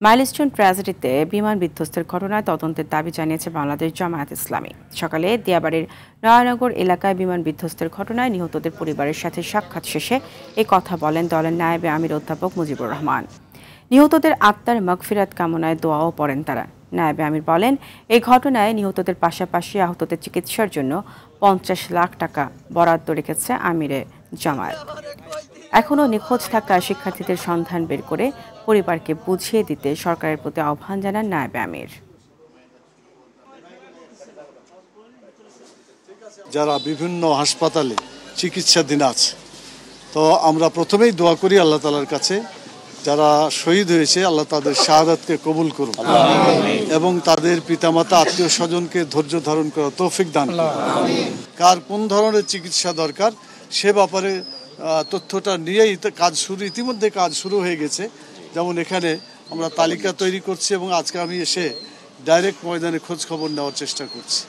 Milestone ট্র্যাজেডিতে বিমান বিধ্বস্তের ঘটনায় তদন্তের দাবি জানিয়েছে বাংলাদেশ জামায়াত ইসলামী। সকালে দিয়াবাড়ির নয়ানগর এলাকায় বিমান বিধ্বস্তের ঘটনায় নিহতদের পরিবারের সাথে সাক্ষাৎ শেষে এ কথা বলেন দলের নায়েবে আমির অধ্যাপক মুজিবুর রহমান। নিহতদের আত্মার মাগফিরাত কামনায় দোয়াও পড়েন তারা। নায়েবে আমির বলেন, এই ঘটনায় নিহতদের পাশাপাশি আহতদের চিকিৎসার জন্য 50 লাখ টাকা বরাদ্দ রেখেছে আমিরে জামায়াত। এখনও নিখোঁজ থাকা শিক্ষার্থীদের সন্ধান বের করে পরিবারকে বুঝিয়ে দিতে সরকারের প্রতি আহ্বান জানান নায়েবে আমির। যারা বিভিন্ন হাসপাতালে চিকিৎসাধীন আছে, তো আমরা প্রথমেই দোয়া করি আল্লাহ তাআলার কাছে, যারা শহীদ হয়েছে আল্লাহ তাদের শাহাদাতকে কবুল করুন এবং তাদের পিতামাতা আত্মীয় স্বজনকে ধৈর্য ধারণ করার তৌফিক দান করুন। কার কোন ধরনের চিকিৎসা দরকার সে ব্যাপারে তথ্যটা নিয়েই ইতিমধ্যে কাজ শুরু হয়ে গেছে। যেমন এখানে আমরা তালিকা তৈরি করছি এবং আজকে আমি এসে ডাইরেক্ট ময়দানে খোঁজ খবর নেওয়ার চেষ্টা করছি।